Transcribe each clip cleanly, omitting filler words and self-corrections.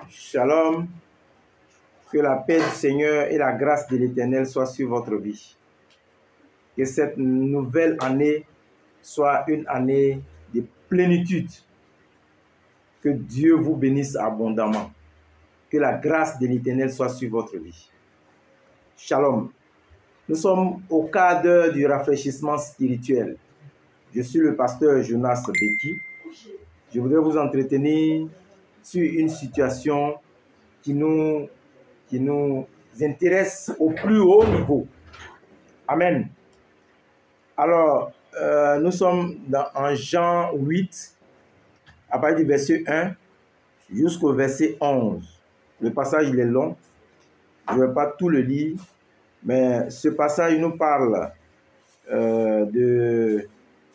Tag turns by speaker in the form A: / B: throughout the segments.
A: Shalom, que la paix du Seigneur et la grâce de l'Éternel soient sur votre vie. Que cette nouvelle année soit une année de plénitude. Que Dieu vous bénisse abondamment. Que la grâce de l'Éternel soit sur votre vie. Shalom. Nous sommes au cadre du rafraîchissement spirituel. Je suis le pasteur Jonas Beki. Je voudrais vous entretenir sur une situation qui nous intéresse au plus haut niveau. Amen. Alors, nous sommes en Jean 8, à partir du verset 1 jusqu'au verset 11. Le passage, il est long. Je ne vais pas tout le lire, mais ce passage il nous parle de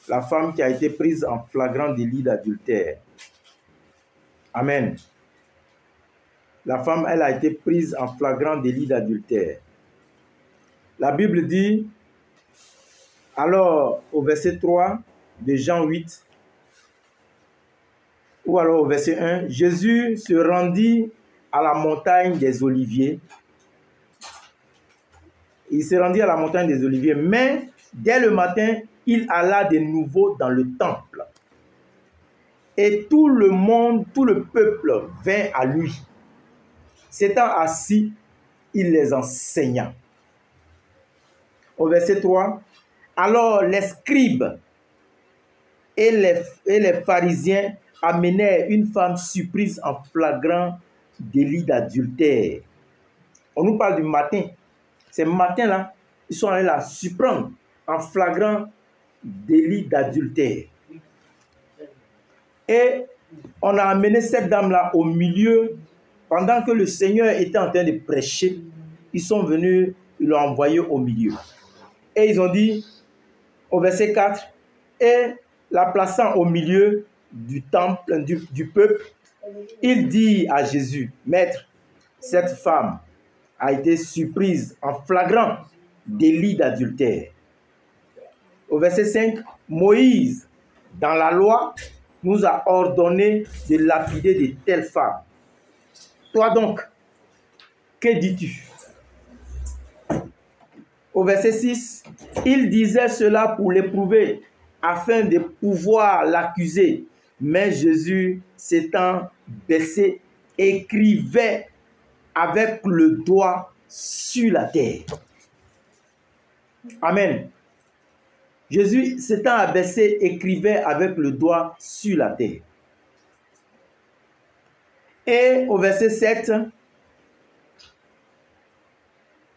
A: la femme qui a été prise en flagrant délit d'adultère. Amen. La femme, elle a été prise en flagrant délit d'adultère. La Bible dit, alors au verset 3 de Jean 8, ou alors au verset 1, Jésus se rendit à la montagne des Oliviers. Il se rendit à la montagne des Oliviers, mais dès le matin, il alla de nouveau dans le temple. Et tout le monde, tout le peuple vint à lui. S'étant assis, il les enseigna. Au verset 3, alors les scribes et les pharisiens amenèrent une femme surprise en flagrant délit d'adultère. On nous parle du matin. Ces matins-là, ils sont allés la surprendre en flagrant délit d'adultère. Et on a amené cette dame-là au milieu. Pendant que le Seigneur était en train de prêcher, ils sont venus, ils l'ont envoyé au milieu. Et ils ont dit, au verset 4, et la plaçant au milieu du temple, du peuple, il dit à Jésus, Maître, cette femme a été surprise en flagrant délit d'adultère. Au verset 5, Moïse, dans la loi, nous a ordonné de lapider de telles femmes. Toi donc, que dis-tu? Au verset 6, il disait cela pour l'éprouver, afin de pouvoir l'accuser. Mais Jésus, s'étant baissé, écrivait avec le doigt sur la terre. Amen. Jésus, s'étant abaissé, écrivait avec le doigt sur la terre. Et au verset 7,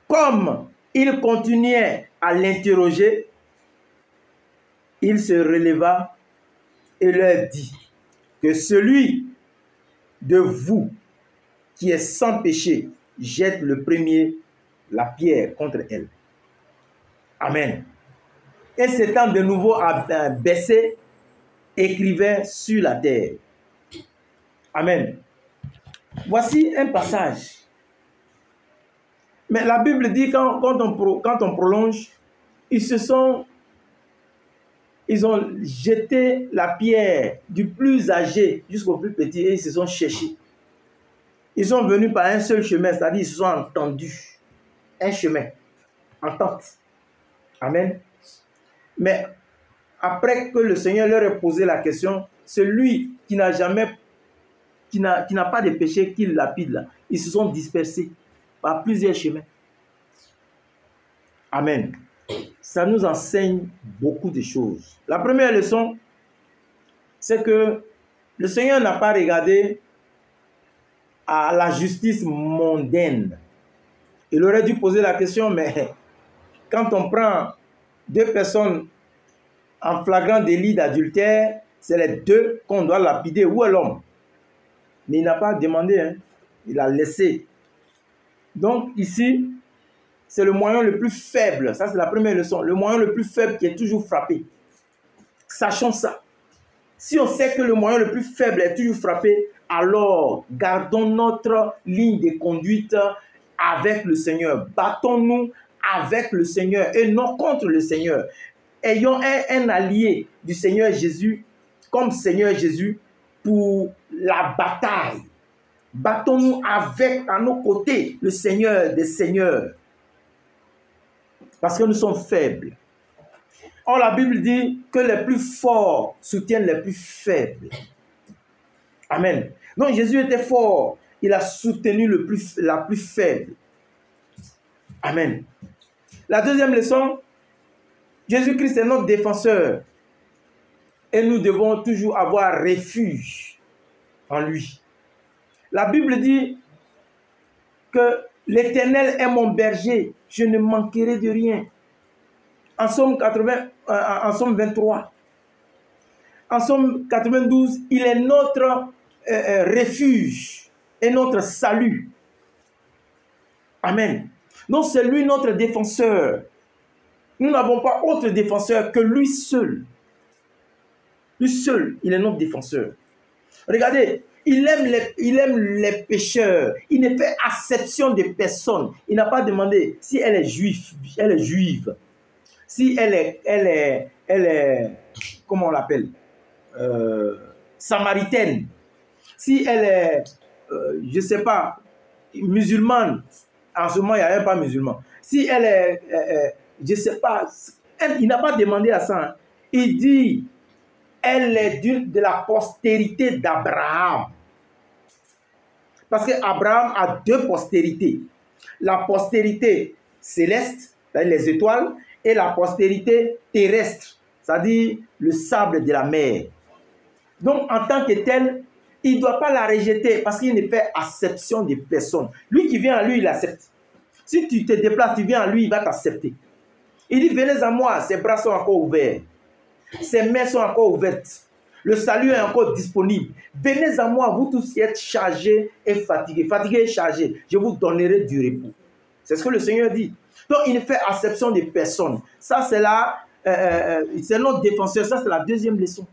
A: comme il continuait à l'interroger, il se releva et leur dit que celui de vous qui est sans péché jette le premier la pierre contre elle. Amen. Et s'étant de nouveau abaissé, écrivait sur la terre. Amen. Voici un passage. Mais la Bible dit quand on prolonge, ils ont jeté la pierre du plus âgé jusqu'au plus petit et ils se sont cherchés. Ils sont venus par un seul chemin, c'est-à-dire ils se sont entendus. Un chemin, entente. Amen. Mais après que le Seigneur leur ait posé la question, celui qui n'a pas de péché, qu'il lapide là, ils se sont dispersés par plusieurs chemins. Amen. Ça nous enseigne beaucoup de choses. La première leçon, c'est que le Seigneur n'a pas regardé à la justice mondaine. Il aurait dû poser la question, mais quand on prend deux personnes en flagrant délit d'adultère, c'est les deux qu'on doit lapider. Où est l'homme? Mais il n'a pas demandé, hein. Il a laissé. Donc ici, c'est le moyen le plus faible. Ça, c'est la première leçon. Le moyen le plus faible qui est toujours frappé. Sachons ça. Si on sait que le moyen le plus faible est toujours frappé, alors gardons notre ligne de conduite avec le Seigneur. Battons-nous avec le Seigneur et non contre le Seigneur. Ayons un allié du Seigneur Jésus comme Seigneur Jésus pour la bataille Battons-nous avec, à nos côtés, le Seigneur des Seigneurs. Parce que nous sommes faibles. Or, la Bible dit que les plus forts soutiennent les plus faibles. Amen. Donc, Jésus était fort. Il a soutenu la plus faible. Amen. La deuxième leçon, Jésus-Christ est notre défenseur. Et nous devons toujours avoir refuge en lui. La Bible dit que l'Éternel est mon berger, je ne manquerai de rien. En Somme 23. En Somme 92, il est notre refuge et notre salut. Amen. Donc c'est lui notre défenseur. Nous n'avons pas autre défenseur que lui seul. Lui seul, il est notre défenseur. Regardez, il aime les pécheurs. Il ne fait acception de personne. Il n'a pas demandé si elle est juive. Si elle est comment on l'appelle, samaritaine. Si elle est, je ne sais pas, musulmane. En ce moment, il n'y a même pas musulman. Si elle est, je ne sais pas, il n'a pas demandé à ça. Hein. Il dit, elle est de la postérité d'Abraham. Parce qu'Abraham a deux postérités. La postérité céleste, c'est-à-dire les étoiles, et la postérité terrestre, c'est-à-dire le sable de la mer. Donc, en tant que tel, il ne doit pas la rejeter parce qu'il ne fait acception de personne. Lui qui vient à lui, il accepte. Si tu te déplaces, tu viens à lui, il va t'accepter. Il dit, venez à moi, ses bras sont encore ouverts. Ses mains sont encore ouvertes. Le salut est encore disponible. Venez à moi, vous tous qui êtes chargés et fatigués. Fatigués et chargés, je vous donnerai du repos. C'est ce que le Seigneur dit. Donc, il ne fait acception de personne. Ça, c'est c'est notre défenseur. Ça, c'est la deuxième leçon.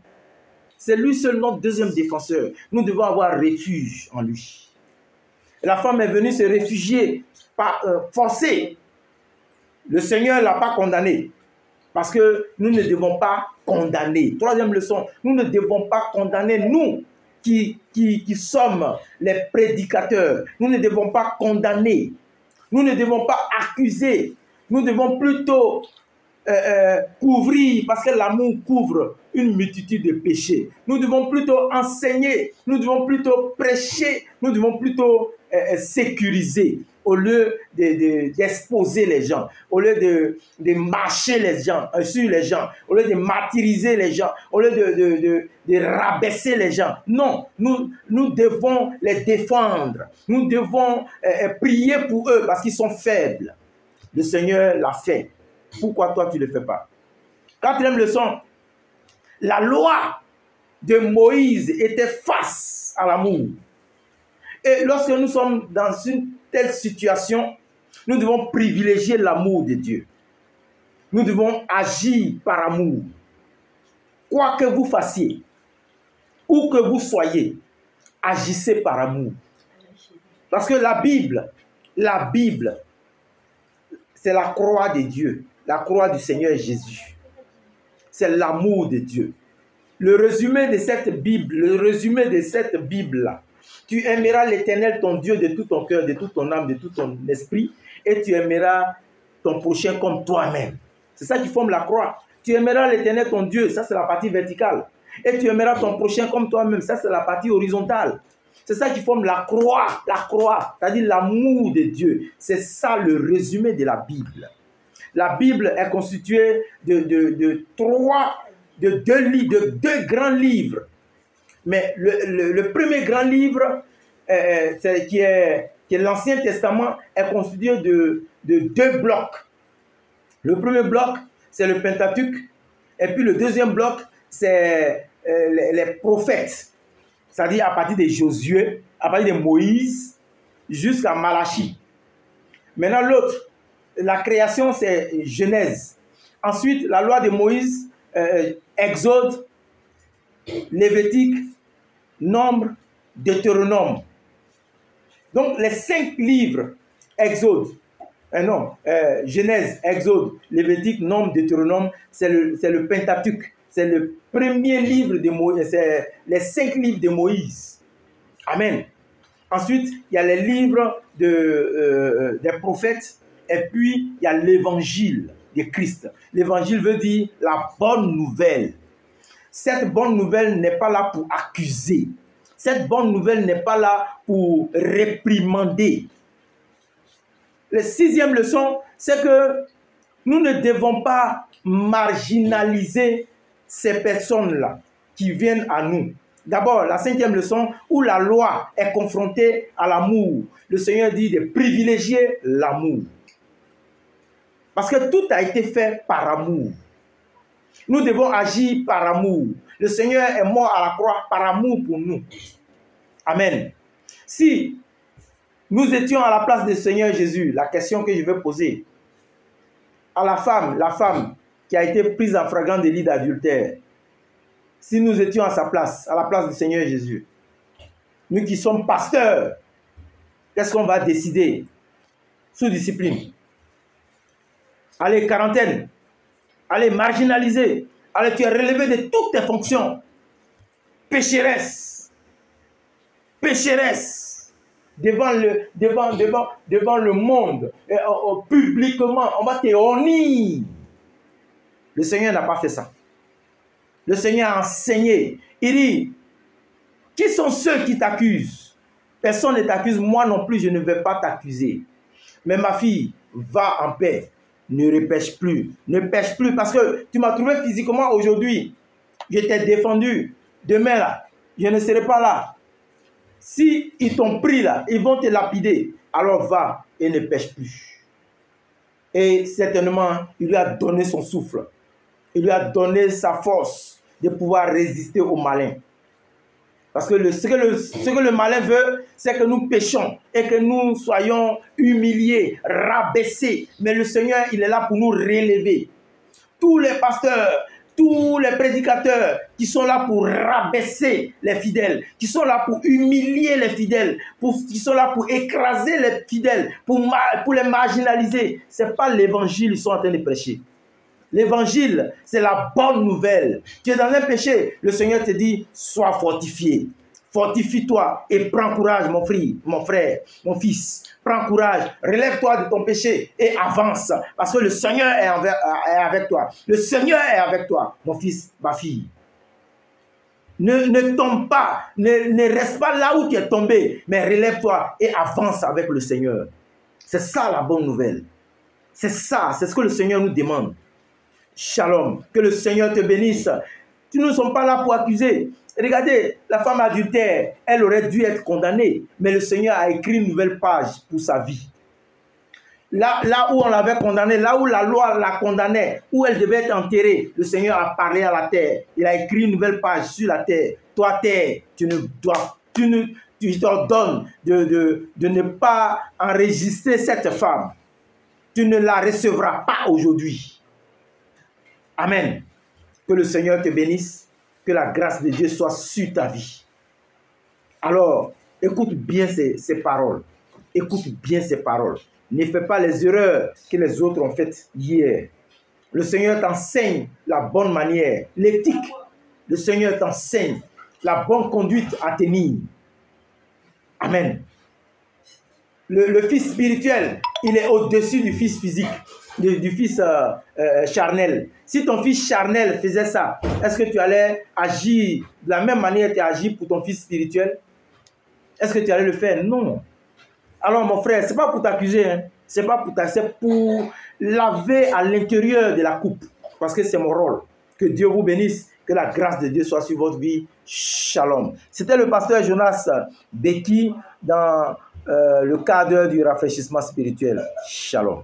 A: C'est lui seul notre deuxième défenseur. Nous devons avoir refuge en lui. La femme est venue se réfugier, forcée. Le Seigneur ne l'a pas condamnée. Parce que nous ne devons pas condamner. Troisième leçon, nous ne devons pas condamner, nous qui sommes les prédicateurs. Nous ne devons pas condamner. Nous ne devons pas accuser. Nous devons plutôt couvrir, parce que l'amour couvre une multitude de péchés. Nous devons plutôt enseigner. Nous devons plutôt prêcher. Nous devons plutôt sécuriser. Au lieu d'exposer les gens, au lieu de marcher sur les gens, au lieu de martyriser les gens, au lieu de rabaisser les gens. Non, nous devons les défendre. Nous devons prier pour eux parce qu'ils sont faibles. Le Seigneur l'a fait. Pourquoi toi tu ne le fais pas? Quatrième leçon, la loi de Moïse était face à l'amour. Et lorsque nous sommes dans une telle situation, nous devons privilégier l'amour de Dieu. Nous devons agir par amour. Quoi que vous fassiez, où que vous soyez, agissez par amour. Parce que la Bible, c'est la croix de Dieu, la croix du Seigneur Jésus. C'est l'amour de Dieu. Le résumé de cette Bible-là, tu aimeras l'Éternel, ton Dieu, de tout ton cœur, de toute ton âme, de tout ton esprit, et tu aimeras ton prochain comme toi-même. C'est ça qui forme la croix. Tu aimeras l'Éternel, ton Dieu, ça c'est la partie verticale. Et tu aimeras ton prochain comme toi-même, ça c'est la partie horizontale. C'est ça qui forme la croix, c'est-à-dire l'amour de Dieu. C'est ça le résumé de la Bible. La Bible est constituée de deux grands livres. Mais le premier grand livre, qui est l'Ancien Testament, est constitué de deux blocs. Le premier bloc, c'est le Pentateuque. Et puis le deuxième bloc, c'est les prophètes. C'est-à-dire à partir de Josué, à partir de Moïse, jusqu'à Malachie. Maintenant l'autre, la création, c'est Genèse. Ensuite, la loi de Moïse, Exode, Lévitique, Nombre, Deutéronome. Donc les 5 livres, Genèse, Exode, Lévitique, Nombre, Deutéronome, c'est le Pentateuque. C'est le premier livre de Moïse, c'est les 5 livres de Moïse. Amen. Ensuite, il y a les livres des prophètes. Et puis, il y a l'évangile de Christ. L'évangile veut dire la bonne nouvelle. Cette bonne nouvelle n'est pas là pour accuser. Cette bonne nouvelle n'est pas là pour réprimander. La 6e leçon, c'est que nous ne devons pas marginaliser ces personnes-là qui viennent à nous. D'abord, la 5e leçon, où la loi est confrontée à l'amour. Le Seigneur dit de privilégier l'amour. Parce que tout a été fait par amour. Nous devons agir par amour. Le Seigneur est mort à la croix par amour pour nous. Amen. Si nous étions à la place du Seigneur Jésus, la question que je vais poser à la femme qui a été prise en flagrant délit d'adultère, si nous étions à la place du Seigneur Jésus, nous qui sommes pasteurs, qu'est-ce qu'on va décider? Sous discipline. Allez, quarantaine. Allez, marginaliser. Allez, tu es relevé de toutes tes fonctions. Pécheresse. Pécheresse. Devant le monde. Et, publiquement. On va te honnir. Le Seigneur n'a pas fait ça. Le Seigneur a enseigné. Il dit, qui sont ceux qui t'accusent? Personne ne t'accuse. Moi non plus, je ne vais pas t'accuser. Mais ma fille, va en paix. Ne repêche plus. Ne pêche plus parce que tu m'as trouvé physiquement aujourd'hui. Je t'ai défendu. Demain, là, je ne serai pas là. Si ils t'ont pris là, ils vont te lapider. Alors va et ne pêche plus. Et certainement, il lui a donné son souffle. Il lui a donné sa force de pouvoir résister au malin. Parce que ce que le malin veut, c'est que nous péchons et que nous soyons humiliés, rabaissés. Mais le Seigneur, il est là pour nous relever. Tous les pasteurs, tous les prédicateurs qui sont là pour rabaisser les fidèles, qui sont là pour humilier les fidèles, qui sont là pour écraser les fidèles, pour les marginaliser, ce n'est pas l'évangile qu'ils sont en train de prêcher. L'évangile, c'est la bonne nouvelle. Tu es dans un péché, le Seigneur te dit, sois fortifié. Fortifie-toi et prends courage, mon frère, mon fils. Prends courage, relève-toi de ton péché et avance. Parce que le Seigneur est avec toi. Le Seigneur est avec toi, mon fils, ma fille. Ne tombe pas, ne reste pas là où tu es tombé, mais relève-toi et avance avec le Seigneur. C'est ça la bonne nouvelle. C'est ça, c'est ce que le Seigneur nous demande. Shalom, que le Seigneur te bénisse. Nous ne sommes pas là pour accuser. Regardez, la femme adultère, elle aurait dû être condamnée, mais le Seigneur a écrit une nouvelle page pour sa vie. Là où on l'avait condamnée, là où la loi la condamnait, où elle devait être enterrée, le Seigneur a parlé à la terre. Il a écrit une nouvelle page sur la terre. Toi, terre, tu t'ordonnes de ne pas enregistrer cette femme. Tu ne la recevras pas aujourd'hui. Amen. Que le Seigneur te bénisse. Que la grâce de Dieu soit sur ta vie. Alors, écoute bien ces paroles. Écoute bien ces paroles. Ne fais pas les erreurs que les autres ont faites hier. Le Seigneur t'enseigne la bonne manière, l'éthique. Le Seigneur t'enseigne la bonne conduite à tenir. Amen. Le fils spirituel, il est au-dessus du fils physique. Du fils charnel. Si ton fils charnel faisait ça, est-ce que tu allais agir de la même manière que tu agis pour ton fils spirituel? Est-ce que tu allais le faire? Non. Alors mon frère, ce n'est pas pour t'accuser, hein. C'est pour laver à l'intérieur de la coupe. Parce que c'est mon rôle. Que Dieu vous bénisse. Que la grâce de Dieu soit sur votre vie. Shalom. C'était le pasteur Jonas Becky dans le cadre du rafraîchissement spirituel. Shalom.